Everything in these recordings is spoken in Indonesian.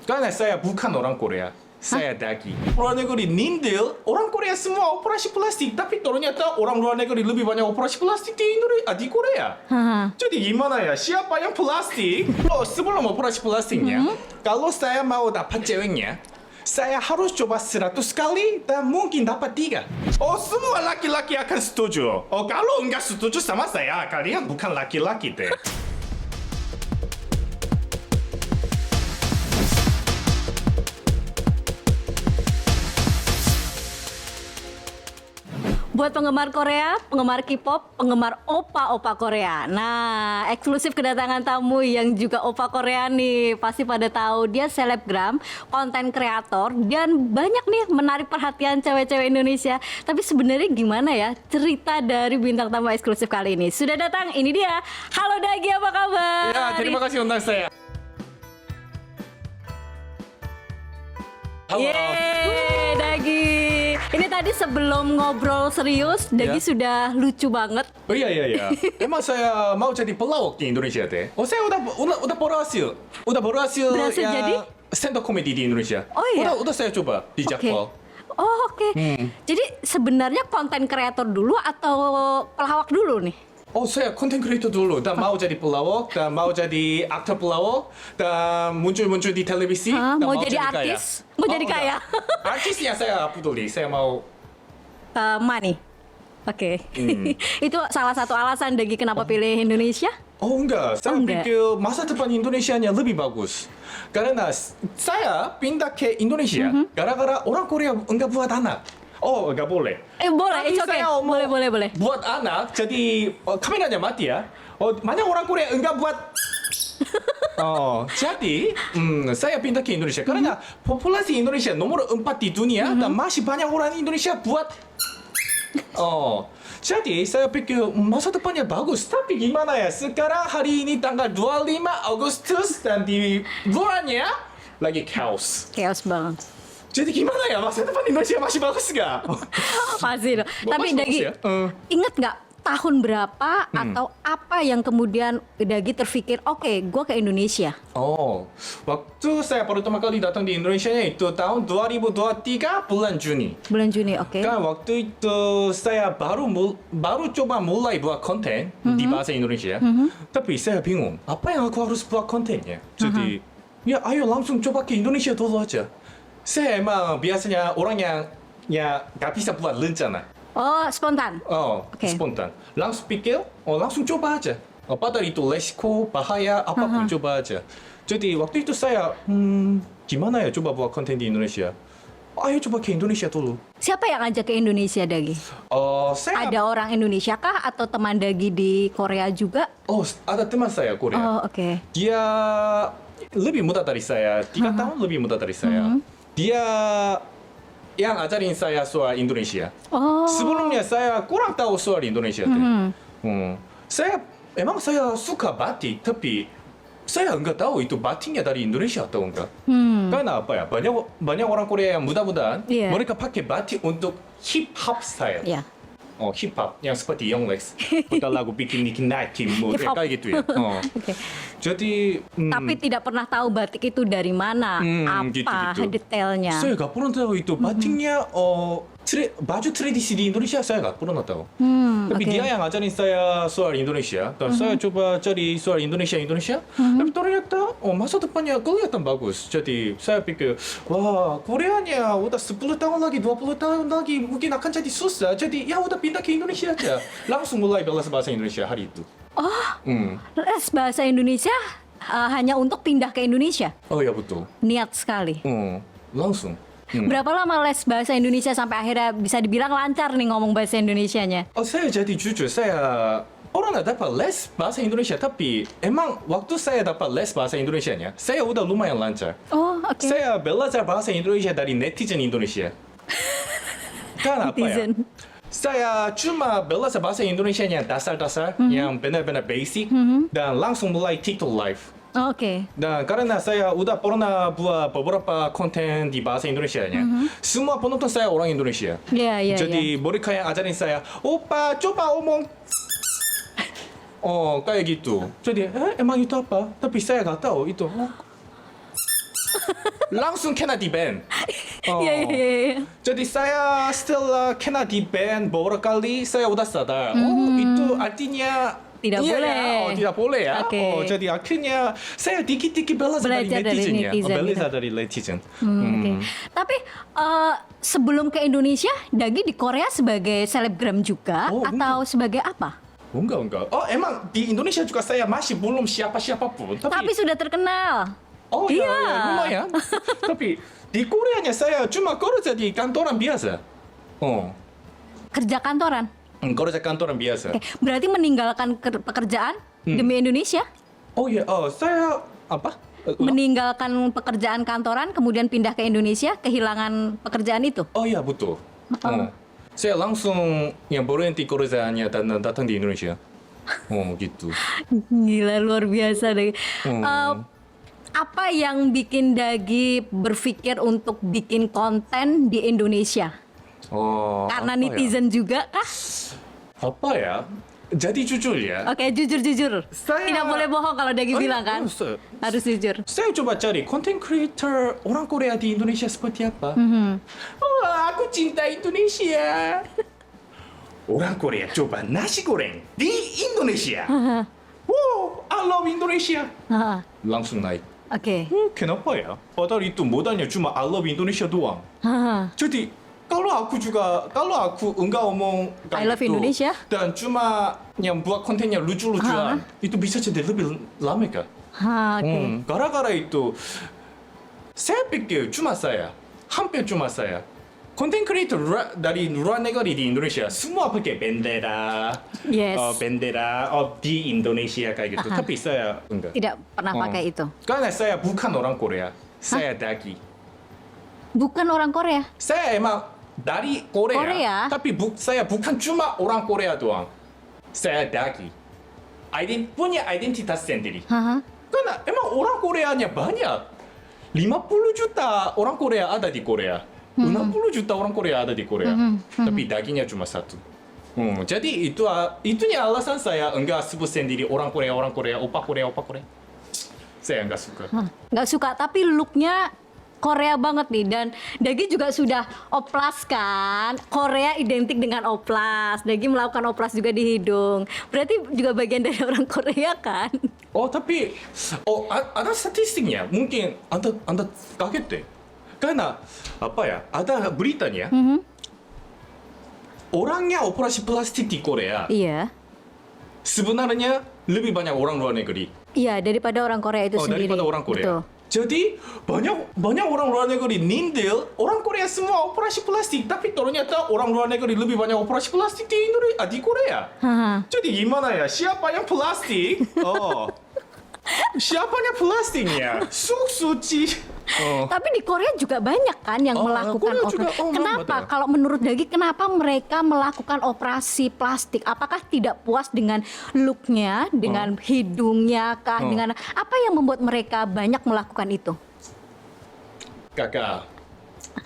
Karena saya bukan orang Korea. Saya daging. Luar negeri nindel, orang Korea semua operasi plastik. Tapi ternyata orang luar negeri lebih banyak operasi plastik di Indonesia, di Korea. Jadi gimana ya? Siapa yang plastik? Oh, sebelum operasi plastiknya, kalau saya mau dapat ceweknya, saya harus coba 100 kali dan mungkin dapat 3. Oh, semua laki-laki akan setuju. Oh, kalau enggak setuju sama saya, kalian bukan laki-laki deh. Buat penggemar Korea, penggemar K-pop, penggemar opa-opa Korea. Nah, eksklusif kedatangan tamu yang juga opa Korea nih. Pasti pada tahu dia selebgram, konten kreator, dan banyak nih menarik perhatian cewek-cewek Indonesia. Tapi sebenarnya gimana ya cerita dari bintang tamu eksklusif kali ini? Sudah datang, ini dia. Halo Dagi, apa kabar? Ya, terima kasih undang saya. Halo. Yeay, Dagi. Ini tadi sebelum ngobrol serius, Dagi Ya. sudah lucu banget. Oh iya. Emang saya mau jadi pelawak di Indonesia deh. Oh, saya udah berhasil. Berhasil yang jadi? stand up comedy di Indonesia. Oh iya? Udah saya coba di Jakpro. Oh, oke. Jadi sebenarnya konten kreator dulu atau pelawak dulu nih? Oh, saya konten kreator dulu. Dan mau jadi pelawak, dan mau jadi aktor pelawak, dan muncul-muncul di televisi. Hah, dan mau jadi kaya. artis? Mau jadi kaya? Enggak. Artisnya saya peduli. Saya mau Money. Oke. Itu salah satu alasan Dagi kenapa pilih Indonesia? Oh enggak, saya enggak. pikir masa depan Indonesianya lebih bagus. Karena saya pindah ke Indonesia gara-gara orang Korea enggak buat anak. Oh, enggak boleh. Boleh, Tapi it's okay. saya mau Boleh. buat anak, jadi kameranya mati ya. Oh, banyak orang Korea enggak buat. Oh, jadi saya pindah ke Indonesia karena populasi Indonesia nomor 4 di dunia dan masih banyak orang Indonesia buat. Oh, jadi saya pikir masa depannya bagus. Tapi gimana ya? Sekarang hari ini tanggal 25 Agustus dan di luarnya lagi chaos. Chaos banget. Jadi gimana ya? Masa depan Indonesia masih bagus nggak? Pasti dong. Tapi Bagus Dagi, ya? inget nggak tahun berapa atau apa yang kemudian Dagi terpikir, oke, gue ke Indonesia? Oh, waktu saya pertama kali datang di Indonesia itu tahun 2023 bulan Juni. Bulan Juni, oke. Kan waktu itu saya baru coba mulai buat konten di bahasa Indonesia. Tapi saya bingung, apa yang aku harus buat kontennya? Jadi, ya ayo langsung coba ke Indonesia dulu aja. Saya emang biasanya orang yang gak bisa buat rencana. Oh, spontan. Oh, Oke. spontan. Langsung pikir, langsung coba aja. Padahal itu resiko, bahaya, apapun coba aja. Jadi waktu itu saya, gimana ya coba buat konten di Indonesia? Ayo coba ke Indonesia dulu. Siapa yang ngajak ke Indonesia, Dagi? Saya Ada orang Indonesia kah atau teman Dagi di Korea juga? Oh, ada teman saya Korea. Oh, oke. Dia lebih muda dari saya, 3 tahun lebih muda dari saya. Dia yang ajarin saya soal Indonesia. Oh. Sebelumnya saya kurang tahu soal Indonesia. Saya suka batik, tapi saya nggak tahu itu batiknya dari Indonesia atau enggak. Karena apa ya? Banyak orang Korea yang muda-muda, Iya. mereka pakai batik untuk hip hop style. Ya. Hip hop yang seperti Young Lex, putar lagu bikin night team, Hip hop. kayak gitu ya. Oke. Jadi Tapi tidak pernah tahu batik itu dari mana, apa gitu. detailnya. saya nggak pernah tahu itu batiknya baju tradisi di Indonesia saya nggak pernah tahu. Tapi oke. dia yang ngajarin saya soal Indonesia dan saya coba cari soal Indonesia. Tapi ternyata masa depannya kelihatan bagus. Jadi saya pikir wah Koreanya udah 10 tahun lagi 20 tahun lagi mungkin akan jadi susah. Jadi ya udah pindah ke Indonesia aja. Langsung mulai belajar bahasa Indonesia hari itu. Les bahasa Indonesia hanya untuk pindah ke Indonesia. Oh ya betul. Niat sekali. Langsung. Berapa lama les bahasa Indonesia sampai akhirnya bisa dibilang lancar nih ngomong bahasa Indonesianya? Saya jadi jujur, saya pernah dapat les bahasa Indonesia, tapi emang waktu saya dapat les bahasa Indonesianya, saya udah lumayan lancar. Oh, oke. Saya belajar bahasa Indonesia dari netizen Indonesia. Karena apa ya? Netizen. Saya cuma belajar bahasa Indonesia yang dasar-dasar, yang benar-benar basic, dan langsung mulai TikTok live. Oke. Dan karena saya udah pernah buat beberapa konten di bahasa Indonesianya, semua penonton saya orang Indonesia. Iya. Jadi mereka yang ajarin saya, opa coba omong. Kayak gitu. Jadi emang itu apa? Tapi saya nggak tahu itu. langsung kena di ban. Iya, iya, iya. Jadi saya setelah kena di ban beberapa kali saya udah sadar. Oh itu artinya Tidak iya boleh. Ya? Oh tidak boleh ya. Oke. Oh jadi akhirnya saya dikit-dikit belajar dari Belajar dari netizen ya. netizen Belajar gitu. dari netizen. Oke. Tapi sebelum ke Indonesia, Dagi di Korea sebagai selebgram juga Oh, atau sebagai apa? Enggak. Oh emang di Indonesia juga saya masih belum siapa-siapapun. Tapi sudah terkenal. oh ya, Iya. ya lumayan. Tapi di Koreanya saya cuma kerja di kantoran biasa. Oh, Kerja kantoran. kerja kantoran biasa. Oke. Berarti meninggalkan pekerjaan demi Indonesia? Oh ya, saya apa? Meninggalkan pekerjaan kantoran kemudian pindah ke Indonesia, kehilangan pekerjaan itu. Oh ya betul. Saya langsung yang berhenti kerjaannya dan datang di Indonesia. Oh gitu. Gila, luar biasa deh. Apa yang bikin Dagi berpikir untuk bikin konten di Indonesia? Oh. Karena apa netizen juga kah? Ya? Apa ya? Jadi jujur ya. Oke, jujur. Saya- Tidak boleh bohong kalau Dagi Oh, bilang iya, kan. harus. Harus jujur. Saya coba cari content creator orang Korea di Indonesia seperti apa. Oh, aku cinta Indonesia. Orang Korea coba nasi goreng di Indonesia. Wow, I love Indonesia. Haha. Langsung naik. Oke. Kenapa ya? Padahal itu modalnya cuma I love Indonesia doang. Haha. Jadi kalau aku enggak omong I love Indonesia. dan cuma yang buat kontennya lucu-lucuan, itu bisa jadi lebih lama kah? Oke. Gara-gara itu saya pikir hampir cuma saya. Konten creator dari luar negeri di Indonesia semua pakai bendera, Yes. bendera di Indonesia kayak gitu. Tapi saya enggak. Tidak pernah pakai itu. Karena saya bukan orang Korea, saya Dagi. Bukan orang Korea. Saya emang dari Korea, Korea? tapi saya bukan cuma orang Korea doang. Saya Dagi. Punya identitas sendiri. Haha. Karena emang orang Koreanya banyak. 50 juta orang Korea ada di Korea. 60 juta orang Korea ada di Korea. Tapi daginya cuma satu. Jadi itunya alasan saya enggak sebut sendiri orang Korea, opa Korea. Saya enggak suka. Nggak suka, tapi looknya Korea banget nih. Dan Dagi juga sudah oplas kan. Korea identik dengan oplas. Dagi melakukan oplas juga di hidung. Berarti juga bagian dari orang Korea kan? Oh tapi ada statistiknya. Mungkin anda kaget deh. Karena apa ya? Ada beritanya. Orangnya operasi plastik di Korea Iya. sebenarnya lebih banyak orang luar negeri. Iya, daripada orang Korea itu sendiri. Daripada orang Korea. Betul. Jadi banyak orang luar negeri nindel orang Korea semua operasi plastik, tapi ternyata orang luar negeri lebih banyak operasi plastik di Indonesia, di Korea. Haha. Jadi gimana ya? Siapa yang plastik? Siapanya plastiknya? Suci. Tapi di Korea juga banyak kan yang melakukan Korea juga, operasi. memang Kenapa? ada. Kalau menurut Dagi, kenapa mereka melakukan operasi plastik? Apakah tidak puas dengan looknya, dengan hidungnya, kah? Dengan apa yang membuat mereka banyak melakukan itu? Kakak,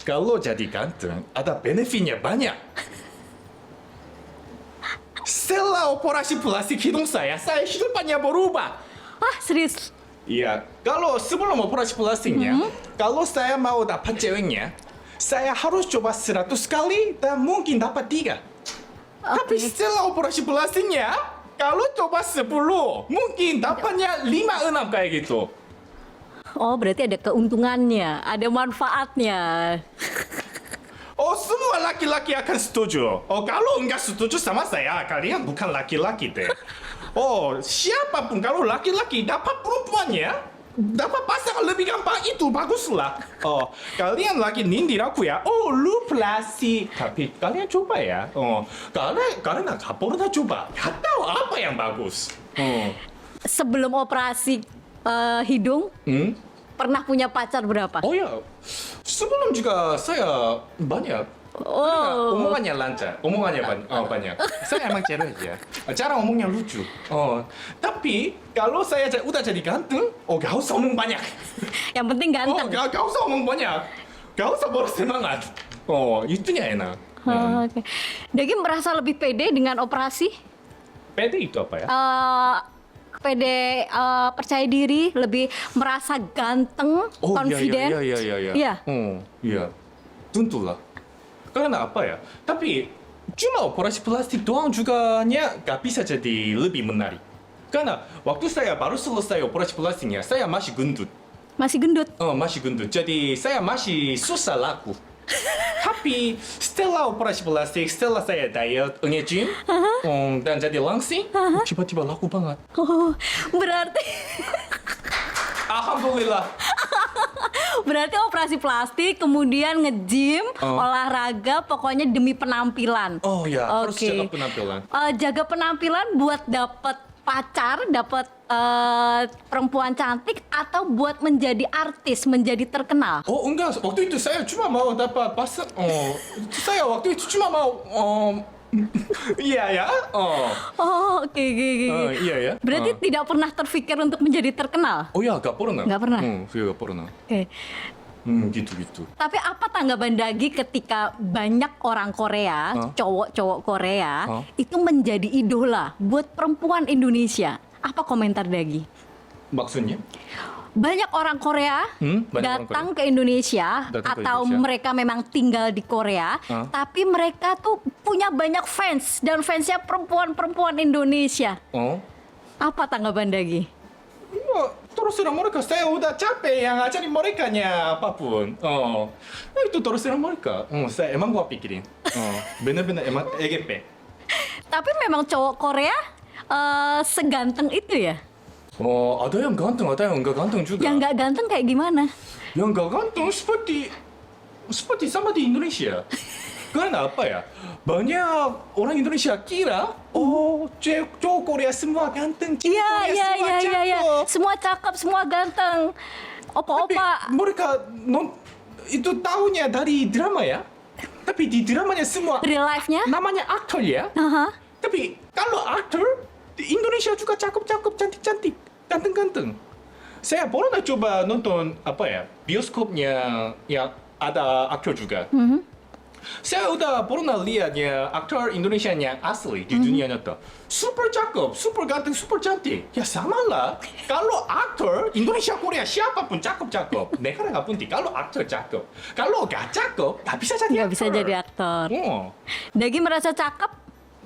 kalau jadi ganteng ada benefitnya banyak. Setelah operasi plastik hidung saya hidupannya berubah. Ah, serius? Iya, kalau sebelum operasi plastiknya, kalau saya mau dapat ceweknya, saya harus coba 100 kali dan mungkin dapat 3. Tapi setelah operasi plastiknya, kalau coba 10, mungkin dapatnya 5, 6 kayak gitu. Oh, berarti ada keuntungannya, ada manfaatnya. Oh, semua laki-laki akan setuju. Oh, kalau enggak setuju sama saya, kalian bukan laki-laki deh. Oh, siapapun kalau laki-laki dapat perempuannya, dapat pasangan lebih gampang itu baguslah. Oh, kalian lagi nindir aku ya. Oh, lu plastik. Tapi kalian coba ya. Oh, karena gak pernah coba. Gak tahu apa yang bagus. Oh, Sebelum operasi hidung, pernah punya pacar berapa? oh ya, sebelum juga saya banyak. Oh. Omongannya lancar, omongannya banyak. Saya emang cewek ya. Cara ngomongnya lucu. Oh, tapi kalau saya udah jadi ganteng, gak usah omong banyak. Yang penting ganteng. Gak usah omong banyak. Gak usah bersemangat. Itunya enak. Oh, oke. Dagi merasa lebih pede dengan operasi? Pede itu apa ya? pede, percaya diri, lebih merasa ganteng, confident. Iya. Iya. Oh, iya. Tentulah. Karena apa ya? Tapi cuma operasi plastik doang juga gak bisa jadi lebih menarik. Karena waktu saya baru selesai operasi plastiknya, saya masih gendut. Masih gendut. Masih gendut. Jadi saya masih susah laku. Tapi setelah operasi plastik, setelah saya diet, nge-gym, dan jadi langsing, tiba-tiba laku banget. Oh, berarti Alhamdulillah. berarti operasi plastik, kemudian nge-gym, olahraga, pokoknya demi penampilan. Oh ya, harus Oke. jaga penampilan. Jaga penampilan buat dapet pacar, dapet perempuan cantik, atau buat menjadi artis, menjadi terkenal. Oh enggak, waktu itu saya cuma mau dapat pasang. Saya waktu itu cuma mau. Iya ya. Oh, oke. Iya ya. Berarti tidak pernah terfikir untuk menjadi terkenal. Oh ya, gak pernah. Nggak pernah? Iya, gak pernah. Oke. Gitu. Tapi apa tanggapan Dagi ketika banyak orang Korea, cowok-cowok Korea, itu menjadi idola buat perempuan Indonesia? Apa komentar Dagi? Maksudnya? Banyak orang Korea datang ke Indonesia, atau mereka memang tinggal di Korea, tapi mereka tuh punya banyak fans, dan fansnya perempuan-perempuan Indonesia. Apa tanggapan Dagi? Terus terang mereka, saya udah capek yang ngajarin merekanya apapun. Itu terus terang mereka. Saya emang gua pikirin. Bener-bener emang EGP. Tapi memang cowok Korea seganteng itu ya? Ada yang ganteng, ada yang nggak ganteng juga. Yang nggak ganteng kayak gimana? Yang nggak ganteng seperti sama di Indonesia. Karena apa ya? Banyak orang Indonesia kira, cowok Korea semua ganteng, cowok Korea semua cakep. Semua cakep, semua ganteng. Opa-opa. Tapi mereka itu tahunya dari drama ya. Tapi di dramanya semua Real life-nya? namanya aktor ya. Tapi kalau aktor di Indonesia juga cakep-cakep, cantik-cantik, ganteng-ganteng. Saya pernah coba nonton bioskopnya yang ada aktor juga. Saya udah pernah lihatnya aktor Indonesia yang asli di dunia nyata. Super cakep, super ganteng, super cantik. Ya sama lah. Kalau aktor Indonesia, Korea, siapapun cakep-cakep. Negara nggak penting. Kalau aktor cakep. Kalau nggak cakep, nggak bisa jadi Nggak aktor. bisa jadi aktor. Dagi merasa cakep?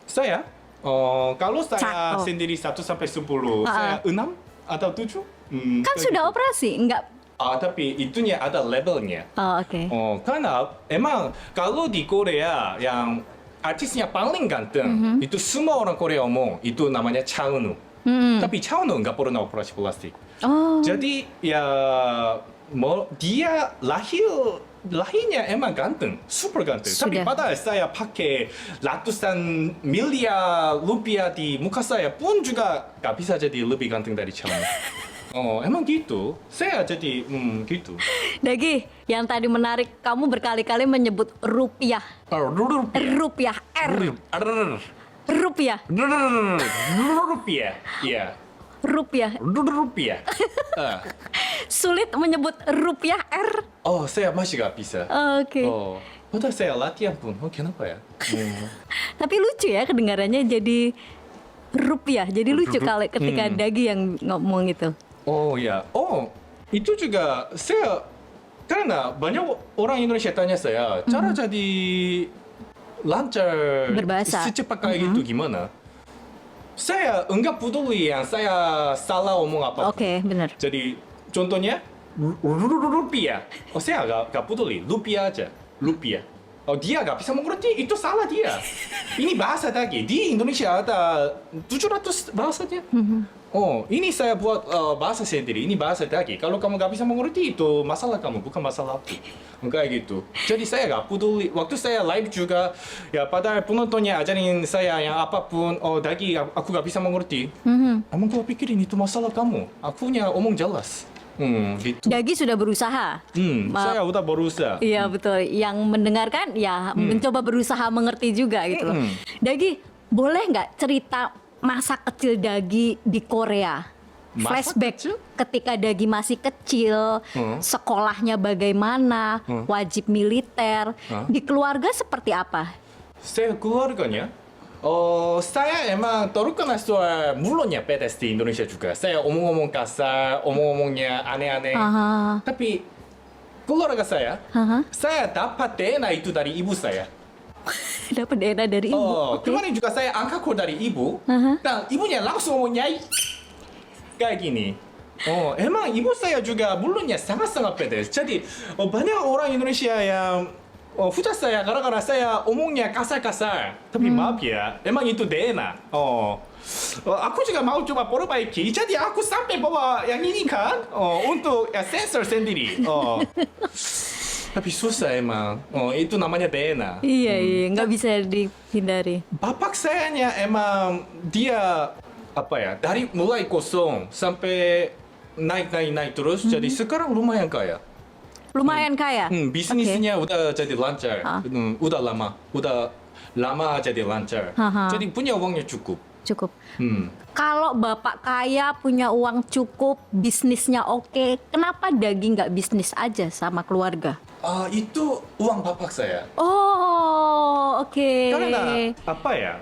Saya, kalau saya Cakep. sendiri 1 sampai 10, saya 6 atau 7. Kan sudah operasi, nggak? Tapi itunya ada levelnya. Oke. Karena emang kalau di Korea yang artisnya paling ganteng itu semua orang Korea omong itu namanya Cha Eun-woo. Tapi Cha Eun-woo nggak pernah operasi plastik. Jadi ya dia lahirnya emang ganteng, super ganteng. Tapi Sudah. padahal saya pakai ratusan miliar rupiah di muka saya pun juga nggak bisa jadi lebih ganteng dari Cha Eun-woo. Emang gitu. Saya jadi gitu. Dagi, yang tadi menarik, kamu berkali-kali menyebut rupiah. Rupiah, R. Rupiah. Rupiah. Iya. Rupiah. Sulit menyebut rupiah, R. Saya masih nggak bisa. Oke. Padahal saya latihan pun. Kenapa ya? Tapi lucu ya kedengarannya jadi rupiah. Jadi lucu kalau ketika Dagi yang ngomong itu. Ya. Itu juga saya karena banyak orang Indonesia tanya saya cara jadi lancar Berbahasa. secepat kayak gitu gimana? Saya enggak peduli yang saya salah omong apa. Oke, benar. Jadi contohnya rupiah. Saya enggak peduli, rupiah aja. Rupiah. Dia nggak bisa mengerti, itu salah dia. Ini bahasa Dagi. Di Indonesia ada 700 bahasanya. Ini saya buat bahasa sendiri. Ini bahasa Dagi. Kalau kamu nggak bisa mengerti, itu masalah kamu, bukan masalah aku. Kayak gitu. Jadi saya nggak peduli. Waktu saya live juga, ya padahal penontonnya ajarin saya yang apapun, Dagi, aku nggak bisa mengerti. Emang gua pikirin itu masalah kamu. Akunya omong jelas. Gitu. Dagi sudah berusaha. Saya udah berusaha. Iya betul. Yang mendengarkan ya mencoba berusaha mengerti juga gitu loh. Dagi, boleh nggak cerita masa kecil Dagi di Korea? Masa Flashback kecil? ketika Dagi masih kecil, sekolahnya bagaimana, wajib militer, di keluarga seperti apa? Saya keluarganya Saya emang terkenal soal mulutnya pedes di Indonesia juga. Saya omong-omong kasar, omong-omongnya aneh-aneh. Aha. Tapi keluarga Aha. saya dapat DNA itu dari ibu saya. Dapat DNA dari ibu. Oke. Kemarin juga saya angkat kok dari ibu. Dan ibunya langsung ngomongnya kayak gini. Emang ibu saya juga mulutnya sangat-sangat pedes. Jadi banyak orang Indonesia yang hujat saya gara-gara saya omongnya kasar-kasar. Tapi maaf ya, emang itu DNA. Aku juga mau coba perbaiki. Jadi aku sampai bawa yang ini kan, untuk ya sensor sendiri. Tapi susah emang. Itu namanya DNA. Iya, nggak bisa dihindari. Bapak sayanya emang dia apa ya, dari mulai kosong sampai naik terus. Jadi sekarang lumayan kaya. Lumayan kaya. Bisnisnya udah jadi lancar. Udah lama jadi lancar. Jadi punya uangnya cukup. Cukup. Kalau bapak kaya, punya uang cukup, bisnisnya oke, kenapa daging nggak bisnis aja sama keluarga? Itu uang bapak saya. Oh, oke. Karena apa ya?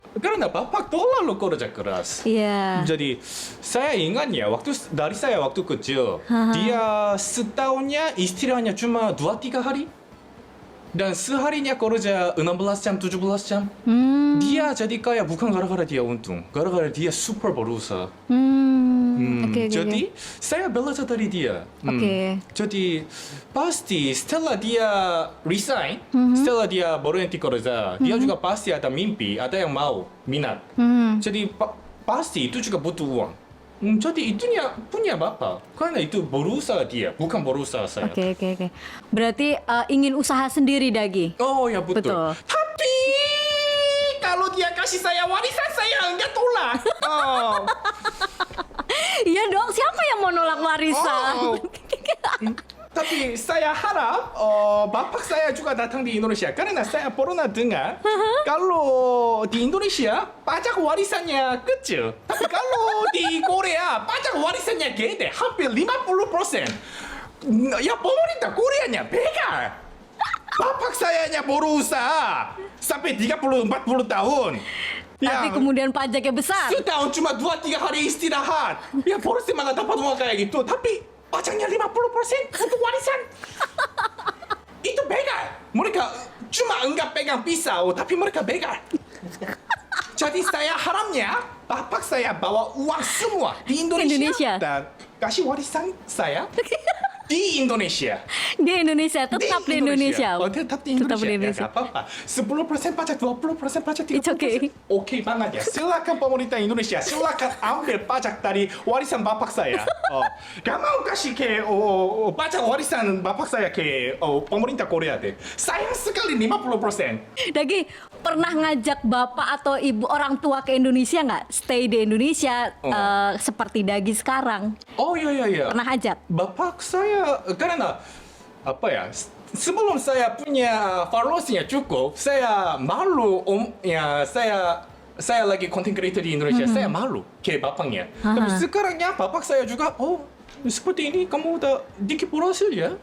Karena bapak terlalu kerja keras. Iya. Jadi saya ingatnya dari saya waktu kecil, dia setahunnya istirahatnya cuma 2-3 hari. Dan seharinya kerja 16 jam, 17 jam. Dia jadi kaya bukan gara-gara dia untung, gara-gara dia super berusaha. Oke. Jadi saya belajar dari dia. Oke. Jadi pasti setelah dia resign, setelah dia berhenti kerja, dia juga pasti ada mimpi, ada yang mau, minat. Jadi pasti itu juga butuh uang. Jadi itu punya bapak, karena itu berusaha dia, bukan berusaha saya. Oke. Berarti ingin usaha sendiri, Dagi? Oh ya betul. Betul. Tapi kalau dia kasih saya warisan, saya enggak tolak. Iya dong, siapa yang mau nolak warisan? Tapi saya harap bapak saya juga datang di Indonesia, karena saya pernah dengar kalau di Indonesia pajak warisannya kecil, tapi kalau di Korea pajak warisannya gede, hampir 50%. Ya pemerintah Koreanya bega. Bapak sayanya berusaha sampai 30-40 tahun. Tapi kemudian pajaknya besar. Setahun cuma 2-3 hari istirahat. Ya polisi malah dapat uang kayak gitu. Tapi pajaknya 50% untuk warisan. Itu begal. Mereka cuma enggak pegang pisau, tapi mereka begal. Jadi saya harapnya bapak saya bawa uang semua di Indonesia. Dan kasih warisan saya di Indonesia. Di Indonesia, tetap di Indonesia. Tetap di Indonesia. Ya, gak apa-apa. 10% pajak, 20% pajak, 30%. It's okay. Oke banget ya. Silakan pemerintah Indonesia, silakan ambil pajak dari warisan bapak saya. Gak mau kasih ke pajak warisan bapak saya ke pemerintah Korea deh. Sayang sekali 50%. Dagi, pernah ngajak bapak atau ibu orang tua ke Indonesia nggak? Stay di Indonesia seperti Dagi sekarang. Oh iya. Pernah ajak? Bapak saya karena apa ya? Sebelum saya punya followersnya cukup, saya malu saya lagi content creator di Indonesia, saya malu ke bapaknya. Tapi sekarangnya bapak saya juga, seperti ini kamu udah dikit berhasil ya.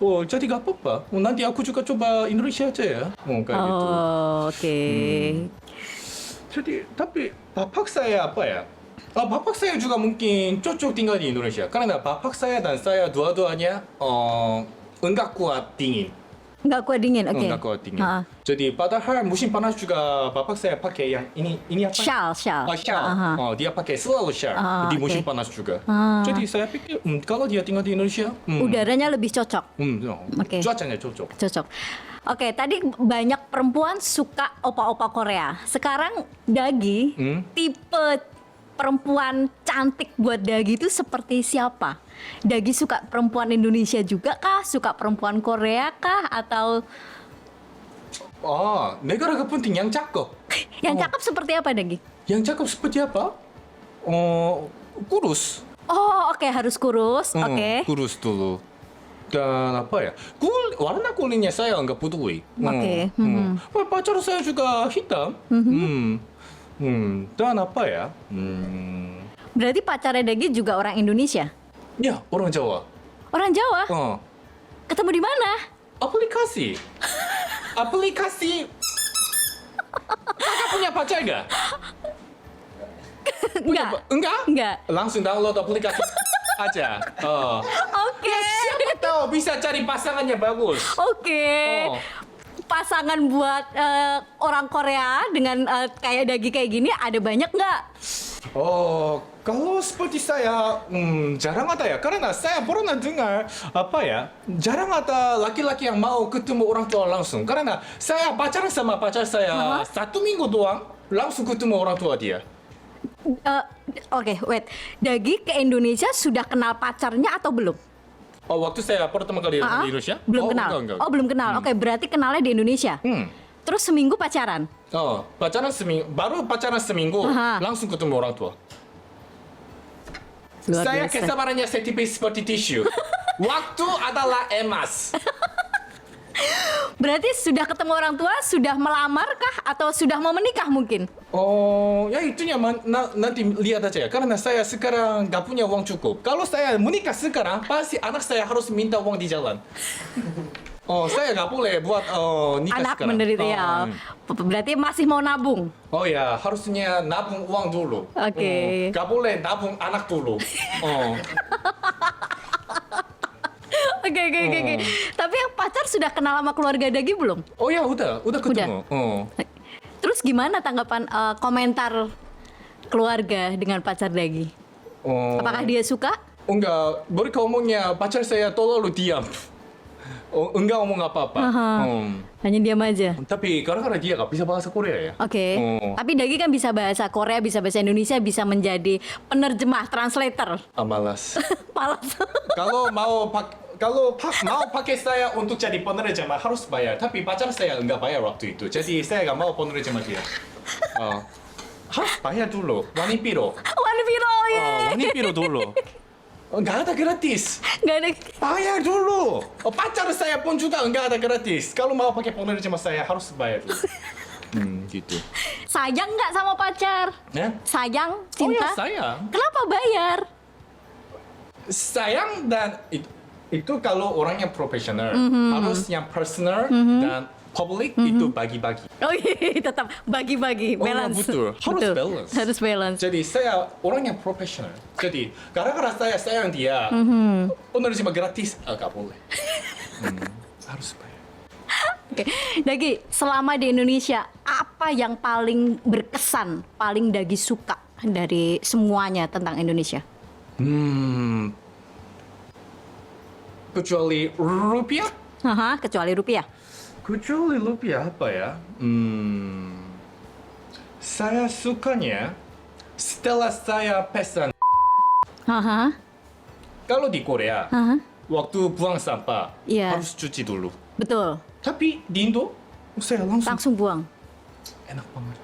Jadi gak apa-apa. Nanti aku juga coba Indonesia aja ya. Kayak gitu. Oke. Jadi tapi bapak saya apa ya? Bapak saya juga mungkin cocok tinggal di Indonesia. Karena bapak saya dan saya dua-duanya enggak kuat dingin. Nggak kuat dingin, oke. Enggak kuat dingin. Jadi padahal musim panas juga bapak saya pakai yang ini apa? Shawl. Shawl. Dia pakai selalu shawl di musim panas juga. Jadi saya pikir kalau dia tinggal di Indonesia, udaranya lebih cocok. Oke. Cuacanya cocok. Oke, tadi banyak perempuan suka opa-opa Korea. Sekarang Dagi, tipe perempuan cantik buat Dagi itu seperti siapa? Dagi suka perempuan Indonesia juga kah? Suka perempuan Korea kah? Atau negara penting yang cakep. yang cakep seperti apa, Dagi? Yang cakep seperti apa? Kurus. Oke, harus kurus. Oke. Kurus dulu. Dan apa ya? Warna kulitnya saya nggak peduli. Oke. Pacar saya juga hitam. Dan apa ya? Berarti pacarnya Dagi juga orang Indonesia? Ya, orang Jawa. Orang Jawa? Ketemu di mana? Aplikasi. punya pacar nggak? Enggak. Enggak? Enggak. Langsung download aplikasi aja. Oh. Oke. Siapa tahu bisa cari pasangannya bagus. Oke. Oh. Pasangan buat orang Korea dengan kayak Dagi kayak gini ada banyak nggak? Oh, kalau seperti saya, jarang ada ya. Karena saya pernah dengar, jarang ada laki-laki yang mau ketemu orang tua langsung. Karena saya pacaran sama pacar saya 1 minggu doang, langsung ketemu orang tua dia. Oke, wait. Dagi ke Indonesia sudah kenal pacarnya atau belum? Oh, waktu saya pertama kali di Indonesia? Belum kenal. Enggak. Oh, belum kenal. Oke, berarti kenalnya di Indonesia. Terus seminggu pacaran. Oh, baru pacaran seminggu, langsung ketemu orang tua. Luar Saya biasa. kesabarannya setipis seperti tisu. Waktu adalah emas. Berarti sudah ketemu orang tua, sudah melamar kah atau sudah mau menikah mungkin? Oh, ya itunya nanti lihat aja ya. Karena saya sekarang nggak punya uang cukup. Kalau saya menikah sekarang, pasti anak saya harus minta uang di jalan. Oh, saya nggak boleh buat nikah Anak sekarang. menderita ya. Berarti masih mau nabung. Oh ya, harusnya nabung uang dulu. Oke. Nggak boleh nabung anak dulu. Oh. Oke. Tapi yang pacar sudah kenal sama keluarga Dagi belum? Oh ya, udah ketemu. Oh. Terus gimana tanggapan komentar keluarga dengan pacar Dagi? Oh. Apakah dia suka? Enggak, mereka ngomongnya pacar saya terlalu diam. Oh, enggak ngomong apa-apa. Hanya diam aja. Tapi karena dia nggak bisa bahasa Korea ya. Oke. Oh. Tapi Dagi kan bisa bahasa Korea, bisa bahasa Indonesia, bisa menjadi penerjemah, translator. Malas. Malas. Kalau mau pakai saya untuk jadi penerjemah harus bayar. Tapi pacar saya enggak bayar waktu itu. Jadi saya nggak mau penerjemah dia. Harus bayar dulu. Wanipiro. Wanipiro ya. Wanipiro dulu. Enggak ada gratis. Nggak ada. Bayar dulu. Pacar saya pun juga enggak ada gratis. Kalau mau pakai penerjemah saya harus bayar dulu. Gitu. Sayang nggak sama pacar? Ya? Sayang, Oh ya, cinta? sayang. Kenapa bayar? Sayang dan itu kalau orangnya profesional. Harus yang personal dan public itu bagi-bagi. Oh iya, tetap bagi-bagi, Oh, balance. betul. Harus balance. Harus balance. Jadi saya orang yang profesional. Jadi gara-gara saya sayang dia, penerjemah gratis nggak boleh. Harus bayar. Oke, Dagi, selama di Indonesia, apa yang paling berkesan, paling Dagi suka dari semuanya tentang Indonesia? Kecuali rupiah? Kecuali rupiah. Kecuali rupiah apa ya? Saya sukanya setelah saya pesan. Kalau di Korea, waktu buang sampah Iya. harus cuci dulu. Betul, Tapi di Indo, saya langsung langsung buang. enak banget.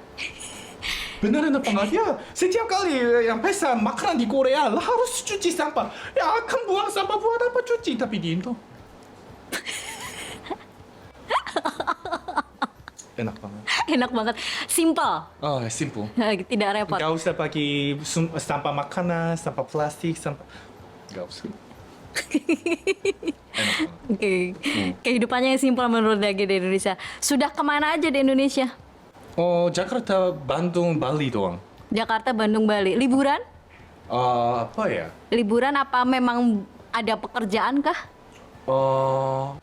Benar enak banget ya. Setiap kali yang pesan makanan di Korea harus cuci sampah. Ya akan buang sampah buat apa cuci? Tapi di Indo enak banget. Enak banget, simple, Oh, simple. tidak repot. Gak usah pakai sampah makanan, sampah plastik, sampah. Gak usah. Enak banget. Oke, kehidupannya yang simpel menurut Dagi di Indonesia. Sudah kemana aja di Indonesia? Oh, Jakarta, Bandung, Bali doang. Jakarta, Bandung, Bali. Liburan? Apa ya? Liburan apa memang ada pekerjaan kah?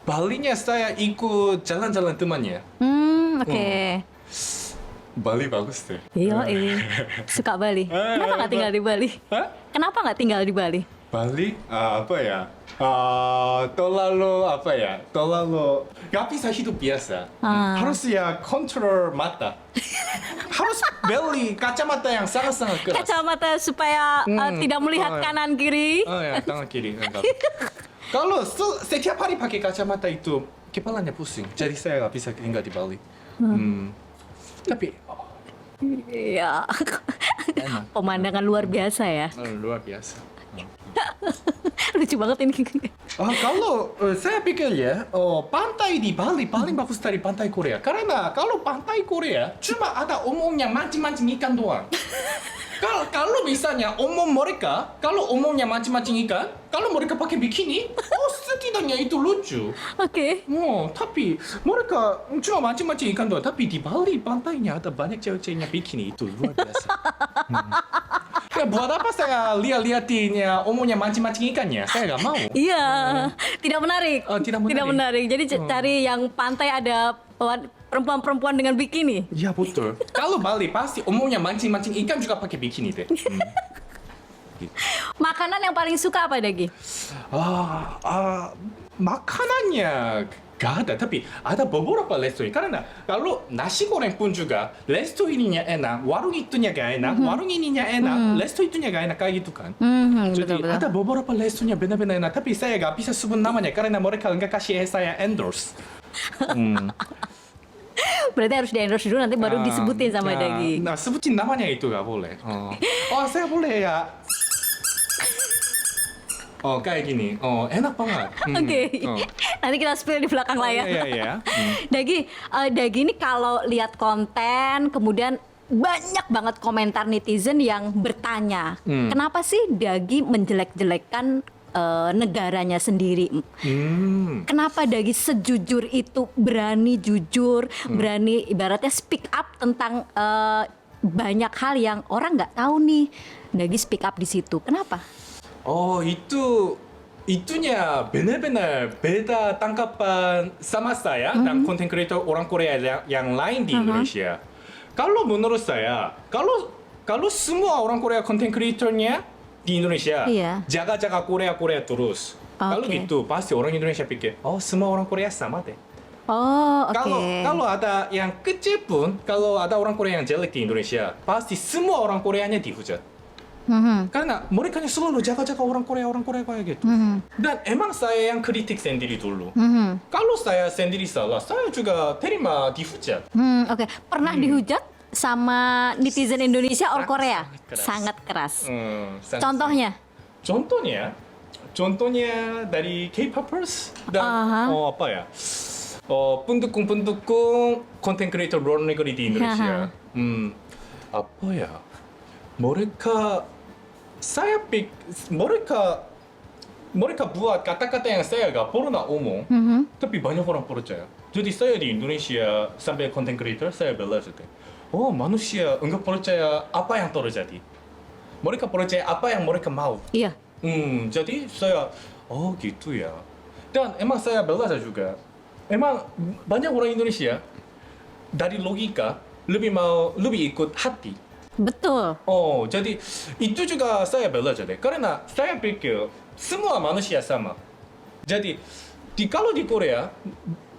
Balinya saya ikut jalan-jalan temannya. Oke. Bali bagus deh. Iya, suka Bali. Kenapa nggak tinggal di Bali? Hah? Kenapa nggak tinggal di Bali? Bali apa ya? Terlalu nggak bisa hidup biasa. Harus ya kontrol mata. Harus beli kacamata yang sangat-sangat keras. Kacamata supaya tidak melihat kanan kiri. Oh ya, tangan kiri. Enggak. Kalau setiap hari pakai kacamata itu kepalanya pusing. Jadi saya nggak bisa tinggal di Bali. Tapi Iya. enak. Pemandangan luar biasa ya. Luar biasa. Lucu banget ini. Kalau saya pikir ya, pantai di Bali paling bagus dari pantai Korea. Karena kalau pantai Korea cuma ada omongnya mancing-mancing ikan doang. Kalau misalnya kalau umumnya mancing-mancing ikan, kalau mereka pakai bikini, setidaknya itu lucu. Oke. Tapi mereka cuma mancing-mancing ikan doang. Tapi di Bali pantainya ada banyak cewek-ceweknya bikini, itu luar biasa. Ya buat apa saya lihat-lihatinnya umumnya mancing-mancing ikannya? Saya nggak mau. Iya, tidak menarik. Tidak menarik. Jadi cari yang pantai ada perempuan-perempuan dengan bikini. Ya betul. Kalau Bali pasti umumnya mancing-mancing ikan juga pakai bikini deh. Makanan yang paling suka apa, Dagi? Makanannya gak ada, tapi ada beberapa restoran. Karena kalau nasi goreng pun juga resto ininya enak, warung itunya gak enak, warung ininya enak, resto itunya gak enak kayak gitu kan. Jadi Betul. ada beberapa restonya benar-benar enak, tapi saya gak bisa sebut namanya karena mereka nggak kasih saya endorse. Berarti harus di-endorse dulu nanti baru disebutin sama Dagi. Nah, sebutin namanya itu gak boleh. Saya boleh ya. Kayak gini. Enak banget. Oke. Nanti kita spill di belakang layar. Iya. Dagi ini kalau lihat konten kemudian banyak banget komentar netizen yang bertanya, kenapa sih Dagi menjelek-jelekkan negaranya sendiri? Kenapa Dagi sejujur itu berani jujur, berani ibaratnya speak up tentang banyak hal yang orang nggak tahu nih. Dagi speak up di situ. Kenapa? Itunya benar-benar beda tanggapan sama saya dan konten kreator orang Korea yang lain di Indonesia. Kalau menurut saya, kalau semua orang Korea konten kreatornya di Indonesia jaga-jaga Korea terus. Kalau gitu pasti orang Indonesia pikir, semua orang Korea sama deh. Kalau ada yang kecil pun, kalau ada orang Korea yang jelek di Indonesia, pasti semua orang Koreanya dihujat. Karena mereka selalu jaga-jaga orang Korea kayak gitu. Dan emang saya yang kritik sendiri dulu. Kalau saya sendiri salah, saya juga terima dihujat. Oke. Pernah dihujat sama netizen Indonesia or Korea? Sangat keras. Contohnya? Contohnya dari K-popers dan apa ya? pendukung konten kreator luar negeri di Indonesia. Apa ya? Mereka buat kata-kata yang saya gak pernah omong, tapi banyak orang percaya. Jadi saya di Indonesia sampai konten creator saya belajar deh. Manusia enggak percaya apa yang terjadi. Mereka percaya apa yang mereka mau. Iya. Jadi saya, gitu ya. Dan emang saya belajar juga. Emang banyak orang Indonesia dari logika lebih ikut hati. Betul. Jadi itu juga saya belajar deh. Karena saya pikir semua manusia sama. Jadi kalau di Korea,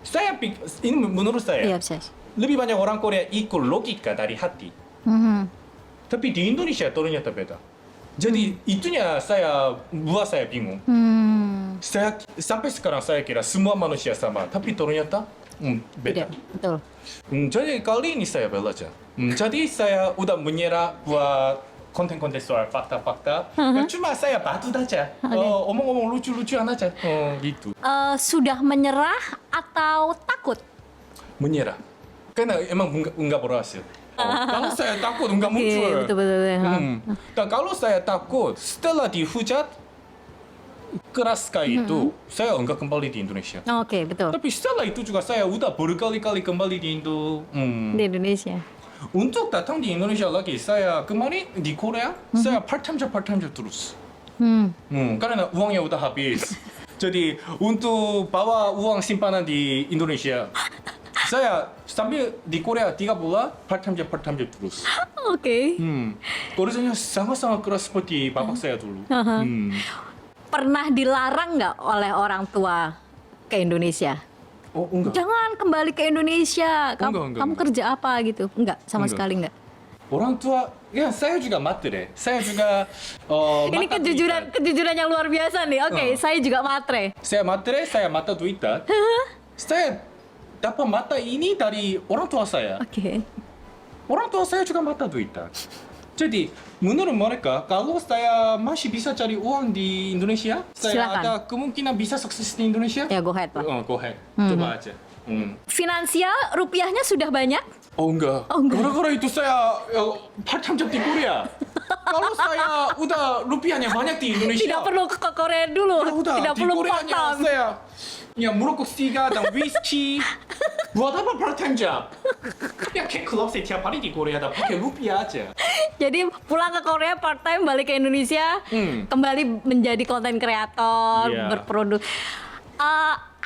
saya pikir ini menurut saya Iya, lebih banyak orang Korea ikut logika dari hati. Tapi di Indonesia ternyata beda. Jadi itunya buat saya bingung. Sampai sekarang saya kira semua manusia sama, tapi ternyata beda. Betul. Jadi kali ini saya belajar. Jadi saya udah menyerah buat konten-konten soal fakta-fakta. Cuma saya batu aja. Omong-omong lucu-lucuan aja. Gitu. Sudah menyerah atau takut? Menyerah. Karena emang nggak berhasil. Kalau saya takut nggak muncul. Iya, betul. Dan kalau saya takut setelah dihujat keras kayak itu, saya enggak kembali di Indonesia. Oke, betul. Tapi setelah itu juga saya udah berkali-kali kembali di Di Indonesia. Untuk datang di Indonesia lagi, saya kemarin di Korea, saya part-time job terus. Karena uangnya udah habis. Jadi untuk bawa uang simpanan di Indonesia, saya sambil di Korea 3 bulan part-time job terus. Oke. Kerjanya sangat-sangat keras seperti bapak saya dulu. Pernah dilarang nggak oleh orang tua ke Indonesia? Enggak. Jangan kembali ke Indonesia. Kamu Enggak. kerja apa gitu? Enggak, sama sekali enggak. Orang tua, ya saya juga matre. Saya juga Ini kejujuran yang luar biasa nih. Oke, saya juga matre. Saya mata Twitter. Saya dapat mata ini dari orang tua saya. Oke. Orang tua saya juga mata Twitter. Jadi, menurut mereka, kalau saya masih bisa cari uang di Indonesia, saya Silakan. ada kemungkinan bisa sukses di Indonesia. Ya, go ahead, Pak. Go ahead. Coba aja. Finansial rupiahnya sudah banyak? Enggak. Enggak. Gara-gara itu saya part-time job di Korea. Kalau saya udah rupiahnya banyak di Indonesia. Tidak perlu ke Korea dulu. Ya udah, Tidak di perlu Koreanya potong. saya ya merokok siga dan whisky. Buat apa part time job? Ya kayak klub saya tiap hari di Korea ada pakai rupiah aja. Jadi pulang ke Korea part time, balik ke Indonesia, kembali menjadi konten kreator, Iya. berproduk.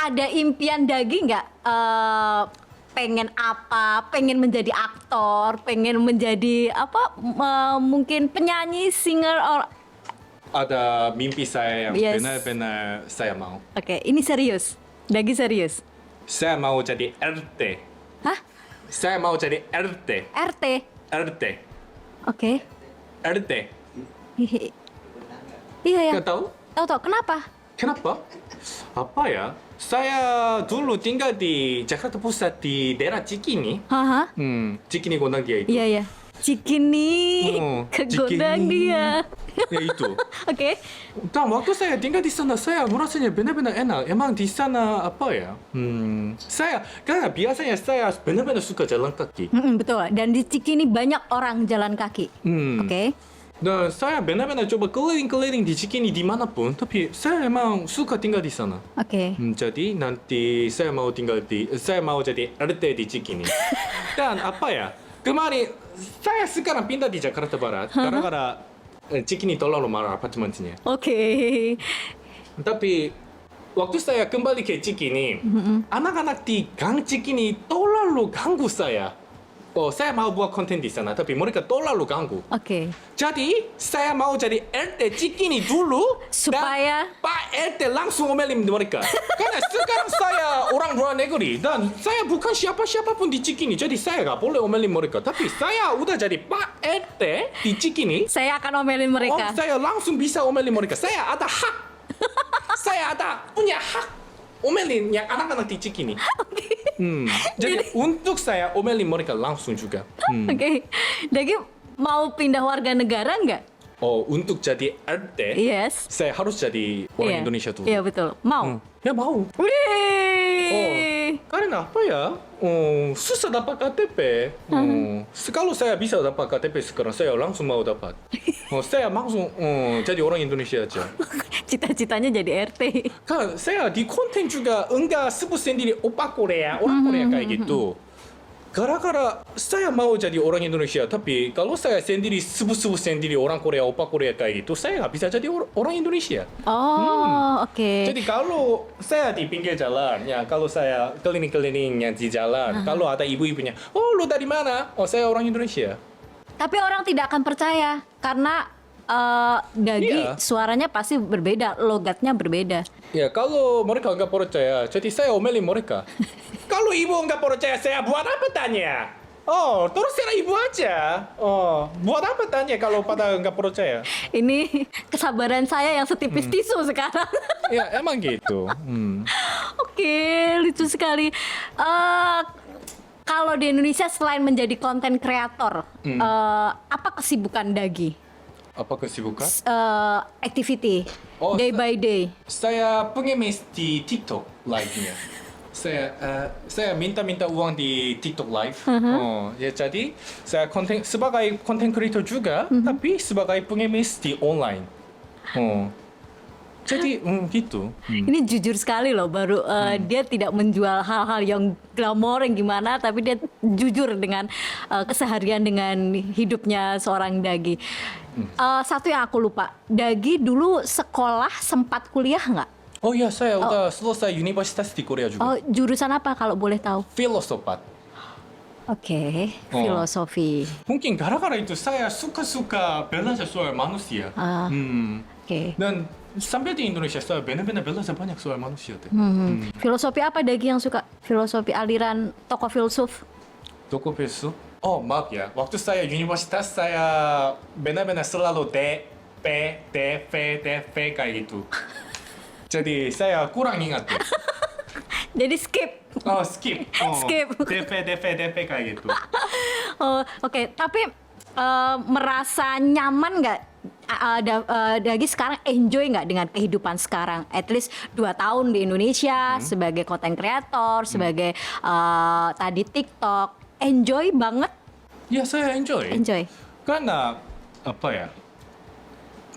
Ada impian Dagi nggak? Pengen apa? Pengen menjadi aktor? Pengen menjadi apa? Mungkin penyanyi, singer, or Ada mimpi saya yang Yes. benar-benar saya mau. Oke, ini serius. Dagi serius. Saya mau jadi RT. Hah? Saya mau jadi RT. RT? RT. Oke. RT. Iya ya. Nggak tahu? Tahu. Kenapa? Kenapa? Apa ya? Saya dulu tinggal di Jakarta Pusat di daerah Cikini. Haha. Cikini Gondang dia itu. Iya ya. Cikini ke Gondang Cikini. dia. Ya itu. Oke. Dan waktu saya tinggal di sana, saya merasanya benar-benar enak. Emang di sana apa ya? Saya karena biasanya saya benar-benar suka jalan kaki. Betul. Dan di Cikini banyak orang jalan kaki. Oke. Dan saya benar-benar coba keliling-keliling di Cikini dimanapun. Tapi saya emang suka tinggal di sana. Oke. Jadi nanti saya mau jadi RT di Cikini. Dan apa ya? Kemarin saya sekarang pindah di Jakarta Barat gara-gara Cikini terlalu mahal apartemennya. Oke. Tapi waktu saya kembali ke Cikini, anak-anak di Gang Cikini terlalu ganggu saya. Saya mau buat konten di sana, tapi mereka terlalu ganggu. Oke. Jadi saya mau jadi RT Cikini dulu Supaya- dan Pak RT langsung omelin mereka. Karena sekarang saya orang luar negeri dan saya bukan siapa-siapa pun di Cikini, jadi saya nggak boleh omelin mereka. Tapi saya udah jadi Pak RT di Cikini. Saya akan omelin mereka. Saya langsung bisa omelin mereka. Saya ada hak. Saya punya hak omelin yang anak-anak di Cikini. Jadi untuk saya omelin mereka langsung juga. Oke. Dagi mau pindah warga negara nggak? Untuk jadi RT, Yes. saya harus jadi orang Iya. Indonesia dulu. Iya betul. Mau. Ya mau. Wih. Karena apa ya? Susah dapat KTP. Kalau saya bisa dapat KTP sekarang, saya langsung mau dapat. Saya langsung jadi orang Indonesia aja. Cita-citanya jadi RT. Kan saya di konten juga enggak sebut sendiri opa Korea, orang Korea kayak gitu. Gara-gara saya mau jadi orang Indonesia, tapi kalau saya sendiri sebut-sebut sendiri orang Korea, opa Korea kayak gitu, saya nggak bisa jadi orang Indonesia. Oke. Jadi kalau saya di pinggir jalan, ya kalau saya keliling-kelilingnya di jalan, kalau ada ibu-ibunya, lu dari mana? Saya orang Indonesia. Tapi orang tidak akan percaya karena Dagi Iya. suaranya pasti berbeda, logatnya berbeda. Ya kalau mereka nggak percaya, jadi saya omelin mereka. Kalau ibu nggak percaya, saya buat apa tanya? Terus saya ibu aja. Buat apa tanya kalau pada nggak percaya? Ini kesabaran saya yang setipis tisu sekarang. Ya emang gitu. Oke, lucu sekali. Kalau di Indonesia selain menjadi konten kreator, apa kesibukan Dagi? Apa kesibukan? Activity, Oh, day by day. Saya pengemis di TikTok live-nya. Saya minta uang di TikTok live. Ya jadi saya sebagai konten creator juga, tapi sebagai pengemis di online. Jadi gitu. Ini jujur sekali loh, baru dia tidak menjual hal-hal yang glamor yang gimana, tapi dia jujur dengan keseharian dengan hidupnya seorang Dagi. Satu yang aku lupa, Dagi dulu sekolah sempat kuliah nggak? Oh ya, saya udah selesai universitas di Korea juga. Jurusan apa kalau boleh tahu? Filosofat. Oke, filosofi. Mungkin gara-gara itu saya suka belajar soal manusia. Oke. Dan sampai di Indonesia saya benar-benar belajar banyak soal manusia deh. Filosofi apa Dagi yang suka? Filosofi aliran tokoh filsuf? Toko filsuf? Maaf ya. Waktu saya universitas saya benar-benar selalu D, P, D, V, D, V kayak gitu. Jadi saya kurang ingat tuh. Jadi skip. Skip. Skip. DP, DP, DP kayak gitu. Oke. Tapi merasa nyaman nggak Dagi sekarang enjoy nggak dengan kehidupan sekarang? At least 2 tahun di Indonesia sebagai content creator, sebagai tadi TikTok, enjoy banget. Ya saya enjoy. Enjoy. Karena apa ya?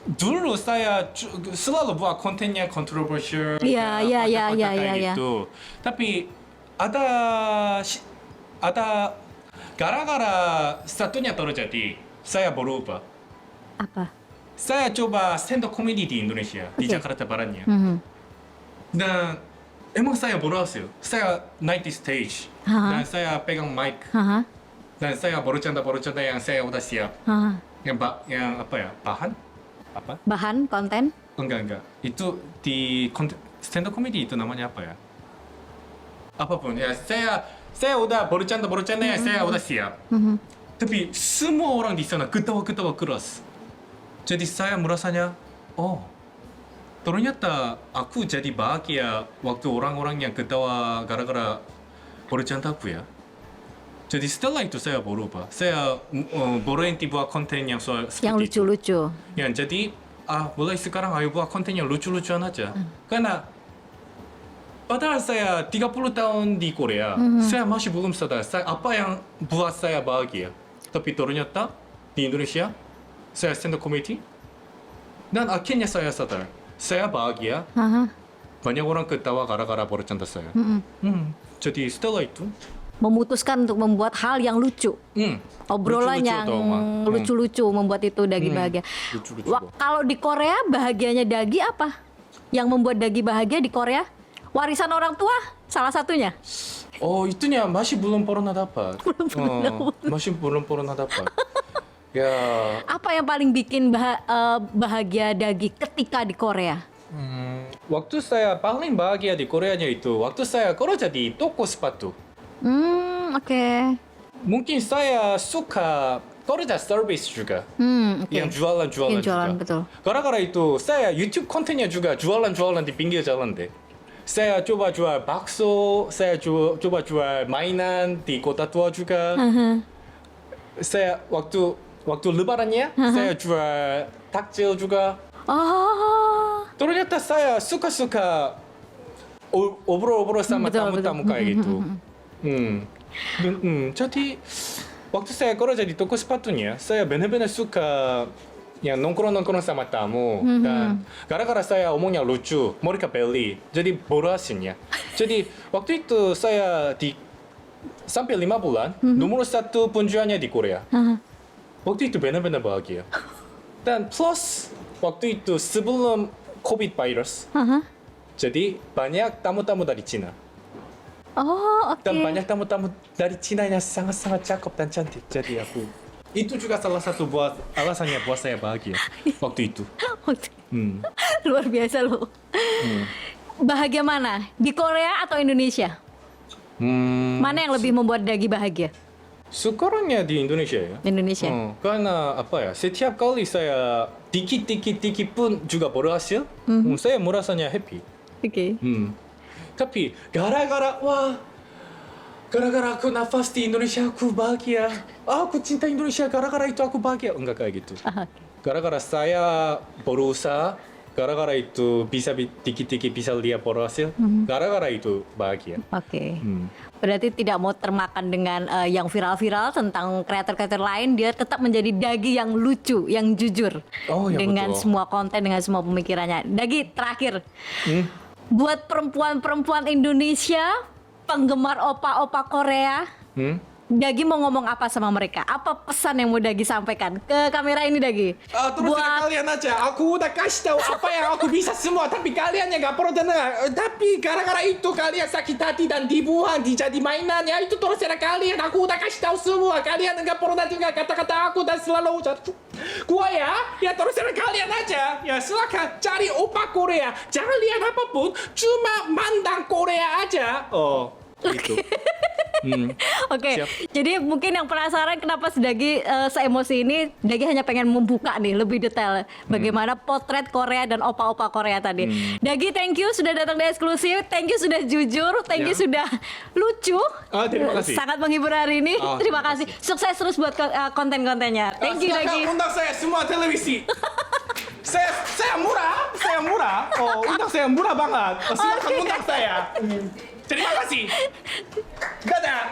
Dulu saya selalu buat kontennya kontroversial, Iya, iya, iya, iya, iya, iya. gitu. Tapi ada gara-gara satunya terjadi, saya berubah. Apa? Saya coba stand up comedy di Indonesia, di Oke. Jakarta Baratnya. Mhm. Dan emang saya berhasil. Saya naik di stage Haha. dan saya pegang mic Haha. dan saya bercanda-bercanda yang saya udah siap. Haha. Yang apa ya? Bahan? Apa? Bahan konten? Enggak. Itu di stand up comedy itu namanya apa ya? Apapun ya, saya udah bercanda yang saya udah siap. Mhm. Tapi semua orang di sana ketawa-ketawa keras. Jadi saya merasanya, oh, ternyata aku jadi bahagia waktu orang-orang yang ketawa gara-gara bercanda aku ya. Jadi setelah itu saya berubah. Saya berhenti buat konten yang seperti Yang itu. lucu-lucu. Ya, jadi mulai sekarang ayo buat konten yang lucu-lucuan aja. Karena padahal saya 30 tahun di Korea, saya masih belum sadar apa yang buat saya bahagia. Tapi ternyata di Indonesia, saya stand up comedy, dan akhirnya saya sadar, saya bahagia, Haha. banyak orang ketawa gara-gara bercanda saya. Jadi setelah itu, Memutuskan untuk membuat hal yang lucu. Obrolan lucu-lucu yang tau, Ma. lucu-lucu membuat itu Dagi bahagia. Lucu-lucu banget. Kalau di Korea bahagianya Dagi apa? Yang membuat Dagi bahagia di Korea? Warisan orang tua salah satunya. oh itunya masih belum pernah dapat. Masih belum pernah dapat. Ya, Apa yang paling bikin bahagia Dagi ketika di Korea? waktu saya paling bahagia di Koreanya itu, waktu saya kerja di toko sepatu. Oke. Mungkin saya suka kerja service juga. Oke. Yang jualan-jualan Yang jualan, juga. betul. Gara-gara itu, saya YouTube kontennya juga jualan-jualan di pinggir jalan deh. Saya coba jual bakso, saya coba jual mainan di kota tua juga. Saya waktu lebarannya, saya jual takjil juga. Oh. Ternyata saya suka-suka obrol-obrol sama Betul, tamu-tamu betul. kayak gitu. Jadi waktu saya kerja di toko sepatunya, saya benar-benar suka yang nongkrong-nongkrong sama tamu. Dan gara-gara saya omongnya lucu, mereka beli. Jadi berhasilnya. Jadi waktu itu saya sampai 5 bulan, nomor 1 penjualnya di Korea. Waktu itu benar-benar bahagia. Dan plus waktu itu sebelum COVID virus, jadi banyak tamu-tamu dari Cina. Oh, oke. Dan banyak tamu-tamu dari Cina yang sangat-sangat cakep dan cantik. Jadi itu juga salah satu alasannya buat saya bahagia waktu itu. Luar biasa loh. Bahagia mana? Di Korea atau Indonesia? Mana yang lebih membuat Dagi bahagia? Sekarangnya di Indonesia ya. Indonesia. Karena apa ya? Setiap kali saya dikit pun juga berhasil, saya merasanya happy. Oke. Tapi gara-gara aku nafas di Indonesia aku bahagia. Aku cinta Indonesia gara-gara itu aku bahagia. Enggak kayak gitu. Gara-gara saya berusaha, gara-gara itu bisa dikit-dikit bisa lihat berhasil, gara-gara itu bahagia. Oke. Berarti tidak mau termakan dengan yang viral-viral tentang kreator-kreator lain, dia tetap menjadi Dagi yang lucu, yang jujur. Oh, ya dengan betul. semua konten, dengan semua pemikirannya. Dagi, terakhir. Buat perempuan-perempuan Indonesia, penggemar opa-opa Korea, Dagi mau ngomong apa sama mereka? Apa pesan yang mau Dagi sampaikan ke kamera ini, Dagi? Terus kalian aja, aku udah kasih tahu apa yang aku bisa semua, tapi kalian yang gak perlu dengar. Tapi gara-gara itu kalian sakit hati dan dibuang, dijadi mainan, ya itu terserah kalian. Aku udah kasih tahu semua, kalian gak perlu dengar kata-kata aku dan selalu ucap. Gua ya terserah kalian aja. Ya silakan cari opa Korea, jangan lihat apapun, cuma mandang Korea aja. Oh, gitu. Oke, Siap. jadi mungkin yang penasaran kenapa si Dagi seemosi ini, Dagi hanya pengen membuka nih lebih detail bagaimana potret Korea dan opa-opa Korea tadi. Dagi, thank you sudah datang di eksklusif, thank you sudah jujur, thank you Ya. sudah lucu, Terima kasih. sangat menghibur hari ini. Oh, terima terima kasih, sukses terus buat konten-kontennya. Thank you, Dagi. Silakan undang saya semua televisi. saya murah. Oh, undang saya murah banget. Silakan undang saya. Terima kasih. Dadah.